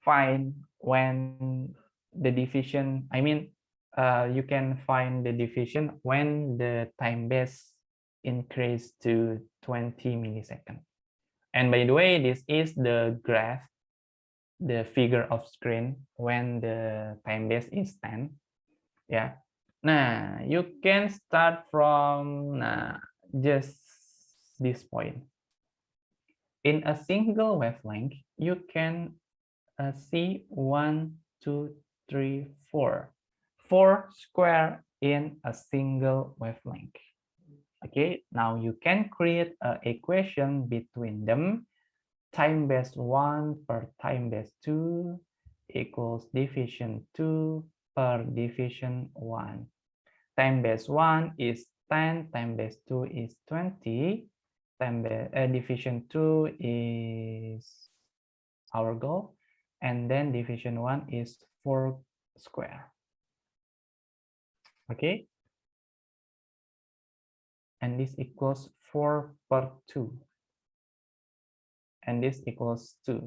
S1: find when the division, you can find the division when the time base increase to 20 milliseconds. And by the way, this is the graph, the figure of screen when the time base is 10. Yeah. Nah, you can start from just this point. In a single wavelength, you can see 1, 2, 3, 4. 4 square in a single wavelength. Okay, now you can create an equation between them. Time base 1 per time base 2 equals division 2 per division 1. Time base 1 is 10, time base 2 is 20, division 2 is our goal, and then division 1 is 4 square. Okay, and this equals 4 per 2. and this equals 2.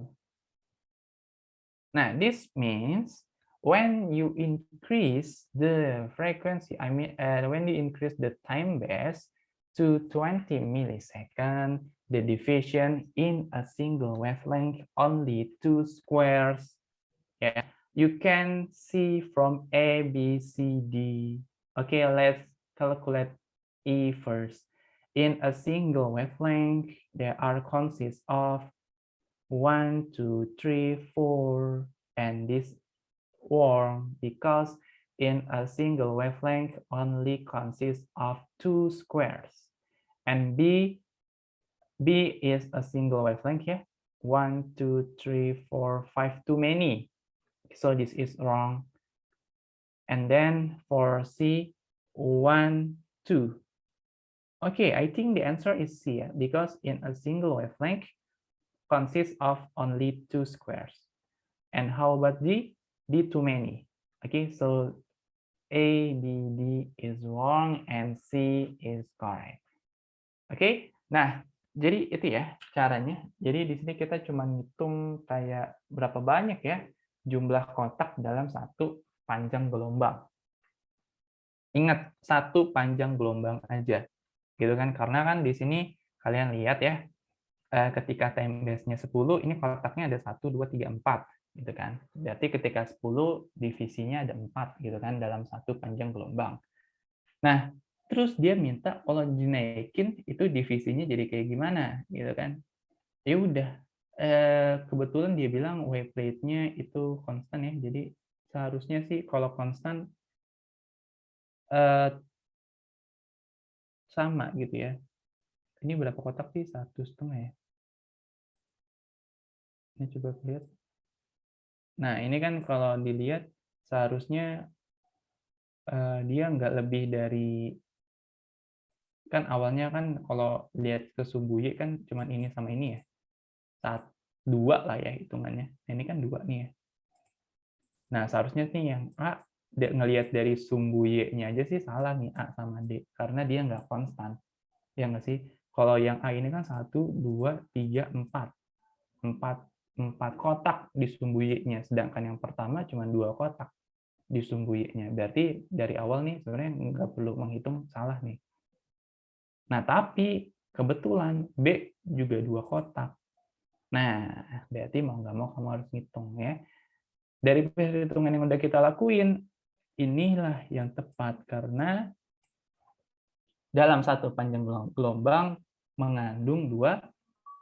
S1: Now, this means when you increase the frequency, when you increase the time base to 20 milliseconds, the division in a single wavelength only 2 squares. Yeah, you can see from A, B, C, D. Okay, let's calculate E first. In a single wavelength, there are consists of 1, 2, 3, 4, and this warm because in a single wavelength only consists of 2 squares. And B is a single wavelength here. 1, 2, 3, 4, 5, too many. So this is wrong. And then for C, 1, 2. Okay, I think the answer is C, because in a single wavelength consists of only 2 squares. And how about D? D too many. Okay, so A, B, D is wrong and C is correct. Oke, nah jadi itu ya caranya. Jadi di sini kita cuma ngitung kayak berapa banyak ya jumlah kotak dalam satu panjang gelombang. Ingat, satu panjang gelombang aja, gitu kan? Karena kan di sini kalian lihat ya, ketika time base-nya 10, ini kotaknya ada 1, 2, 3, 4, gitu kan? Berarti ketika 10 divisinya ada 4, gitu kan, dalam satu panjang gelombang. Nah, terus dia minta kalau dinaikin itu divisinya jadi kayak gimana, gitu kan? Ya udah, kebetulan dia bilang wavelength-nya itu konstan ya, jadi seharusnya sih kalau konstan sama gitu ya. Ini berapa kotak sih? 1,5 ya. Ini coba lihat. Nah, ini kan kalau dilihat seharusnya dia nggak lebih dari, kan awalnya kan kalau lihat ke Sumbuye kan cuman ini sama ini ya. 2 lah ya hitungannya. Nah, ini kan 2 nih ya. Nah, seharusnya nih yang A, ngelihat dari Sumbuye-nya aja sih salah nih, A sama D. Karena dia nggak konstan. Ya nggak sih? Kalau yang A ini kan 1, 2, 3, 4. 4 kotak di Sumbuye-nya. Sedangkan yang pertama cuma 2 kotak di Sumbuye-nya. Berarti dari awal nih sebenarnya nggak perlu menghitung salah nih. Nah, tapi kebetulan B juga 2 kotak. Nah, berarti mau nggak mau kamu harus ngitung ya. Dari perhitungan yang udah kita lakuin, inilah yang tepat karena dalam satu panjang gelombang mengandung 2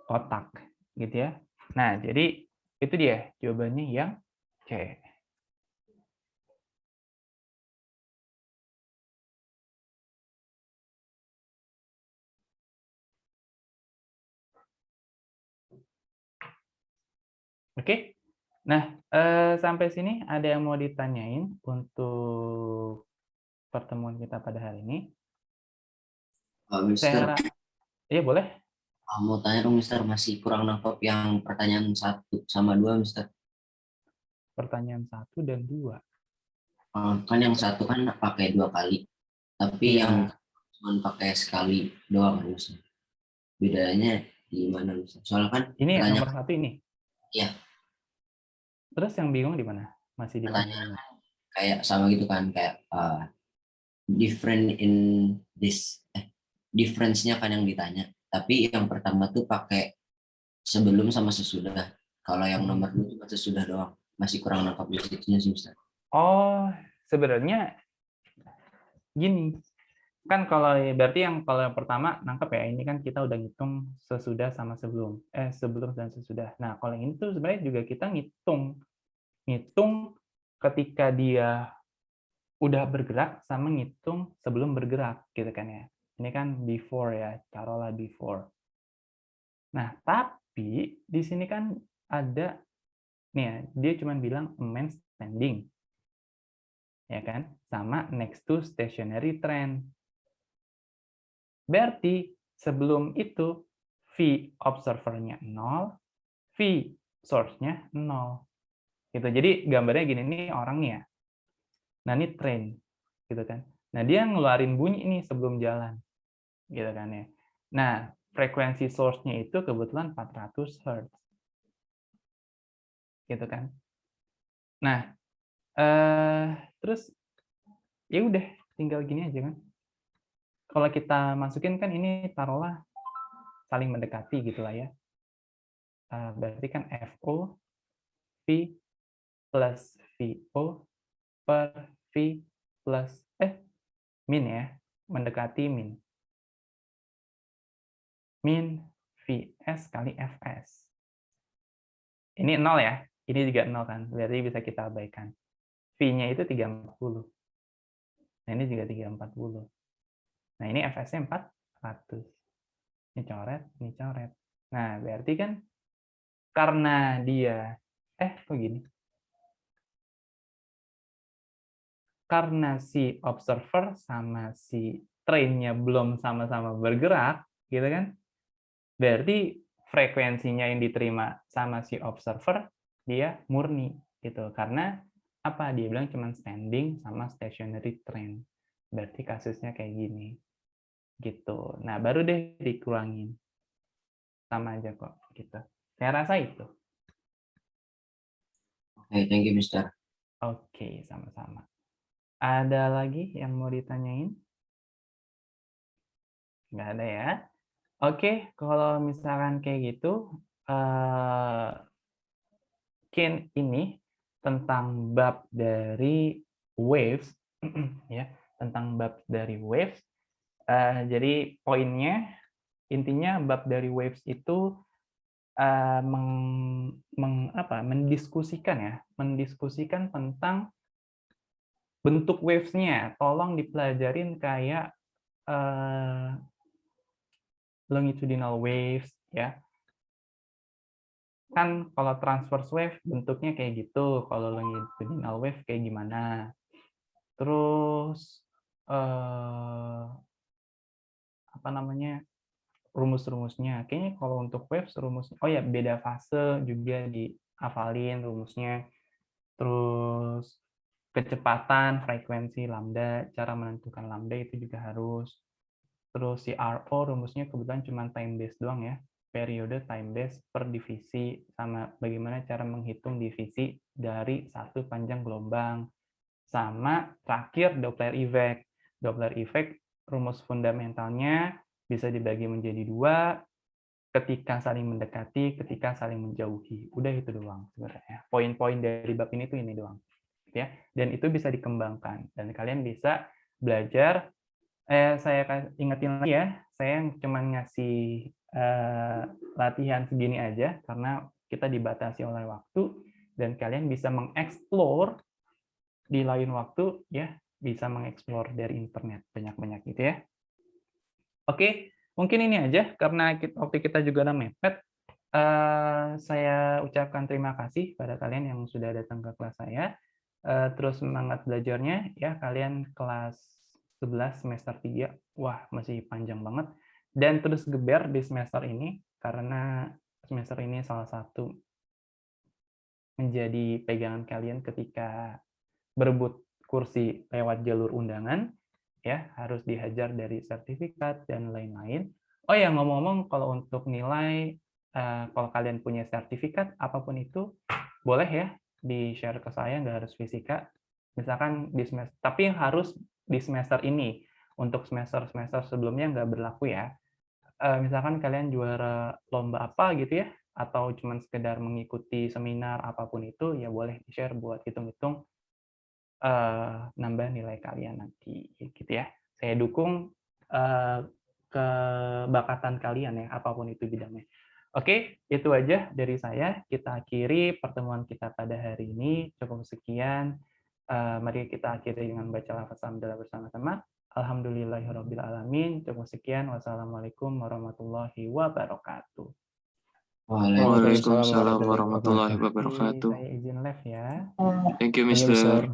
S1: kotak, gitu ya. Nah, jadi itu dia jawabannya yang C. Oke. Nah, sampai sini ada yang mau ditanyain untuk pertemuan kita pada hari ini?
S6: Mister,
S1: iya boleh.
S6: mau tanya dong Mister, masih kurang nangkep yang pertanyaan 1 sama 2 Mister.
S1: Pertanyaan 1 dan 2.
S6: Kan yang 1 kan pakai 2 kali, tapi
S1: Iya.
S6: yang cuma pakai sekali doang Mister. Bedanya di mana Mister? Soalnya kan
S1: Ini
S6: pertanyaan,
S1: nomor 1 ini.
S6: Iya.
S1: Terus yang bingung di mana? Masih di mana?
S6: Pertanyaan kayak sama gitu kan, kayak different in this, difference-nya kan yang ditanya. Tapi yang pertama tuh pakai sebelum sama sesudah. Kalau yang nomor 2 cuma sesudah doang. Masih kurang nangkap di situnya sih Mister.
S1: Oh, sebenarnya gini. Kan kalau berarti kalau yang pertama nangkep ya, ini kan kita udah ngitung sesudah sama sebelum. Sebelum dan sesudah. Nah, kalau yang ini tuh sebenarnya juga kita ngitung ketika dia udah bergerak sama ngitung sebelum bergerak gitu kan ya. Ini kan before ya, taruhlah before. Nah, tapi di sini kan ada nih ya, dia cuma bilang a man standing. Ya kan? Sama next to stationary train. Berarti sebelum itu V observer-nya 0, V source-nya 0. Gitu. Jadi gambarnya gini, nih orang nih ya. Nah, ini train gitu kan. Nah, dia ngeluarin bunyi nih sebelum jalan. Gitu kan ya. Nah, frekuensi source-nya itu kebetulan 400 Hz. Gitu kan. Nah, terus ya udah tinggal gini aja kan. Kalau kita masukin kan ini taruhlah saling mendekati gitulah ya. Berarti kan FO V plus VO per V plus min ya, mendekati min. Min VS kali FS. Ini 0 ya, ini juga 0 kan, berarti bisa kita abaikan. V-nya itu 340. Nah, ini juga 340. Nah, ini FS-nya 400. Ini coret, ini coret. Nah, berarti kan karena dia, kok gini? Karena si observer sama si train-nya belum sama-sama bergerak, gitu kan? Berarti frekuensinya yang diterima sama si observer dia murni gitu. Karena apa? Dia bilang cuma standing sama stationary train. Berarti kasusnya kayak gini. Gitu. Nah, baru deh dikurangin. Sama aja kok gitu. Saya rasa itu.
S6: Oke, thank you, Mister.
S1: Oke, sama-sama. Ada lagi yang mau ditanyain? Nggak ada ya? Oke, kalau misalkan kayak gitu, mungkin ini tentang bab dari waves, ya, tentang bab dari waves. Jadi poinnya, intinya bab dari waves itu mendiskusikan tentang bentuk waves-nya. Tolong dipelajarin kayak longitudinal waves, ya. Kan kalau transverse wave bentuknya kayak gitu, kalau longitudinal wave kayak gimana. Terus apa namanya, rumus-rumusnya. Kayaknya kalau untuk waves rumusnya, oh ya, beda fase juga dihafalin rumusnya. Terus kecepatan, frekuensi lambda, cara menentukan lambda itu juga harus. Terus si RO rumusnya kebetulan cuma time base doang ya. Periode time base per divisi, sama bagaimana cara menghitung divisi dari satu panjang gelombang. Sama terakhir Doppler effect. Doppler effect rumus fundamentalnya bisa dibagi menjadi 2, ketika saling mendekati, ketika saling menjauhi. Udah itu doang sebenarnya. Poin-poin dari bab ini tuh ini doang. Ya. Dan itu bisa dikembangkan. Dan kalian bisa belajar. Saya ingetin lagi ya, saya cuma ngasih latihan segini aja karena kita dibatasi oleh waktu, dan kalian bisa mengeksplor di lain waktu ya, bisa mengeksplor dari internet banyak-banyak gitu ya. Oke, mungkin ini aja karena waktu kita juga udah mepet. Saya ucapkan terima kasih pada kalian yang sudah datang ke kelas saya. Terus semangat belajarnya ya, kalian kelas 11 semester 3. Wah, masih panjang banget. Dan terus geber di semester ini karena semester ini salah satu menjadi pegangan kalian ketika berebut kursi lewat jalur undangan, ya, harus dihajar dari sertifikat dan lain-lain. Oh ya, ngomong-ngomong, kalau untuk nilai, kalau kalian punya sertifikat apapun itu, boleh ya di-share ke saya, nggak harus fisika. Misalkan di semester, tapi harus di semester ini. Untuk semester-semester sebelumnya nggak berlaku ya. Misalkan kalian juara lomba apa gitu ya, atau cuma sekedar mengikuti seminar apapun itu, ya boleh di-share buat hitung-hitung nambah nilai kalian nanti gitu ya. Saya dukung kebakatan kalian ya, apapun itu bidangnya. Oke, itu aja dari saya. Kita akhiri pertemuan kita pada hari ini. Cukup sekian. Mari kita akhiri dengan baca lafaz hamdalah bersama-sama. Alhamdulillahirabbil alamin. Cukup sekian. Wassalamualaikum warahmatullahi wabarakatuh.
S3: Waalaikumsalam warahmatullahi wabarakatuh.
S1: Saya izin live ya.
S3: Thank you, Mister.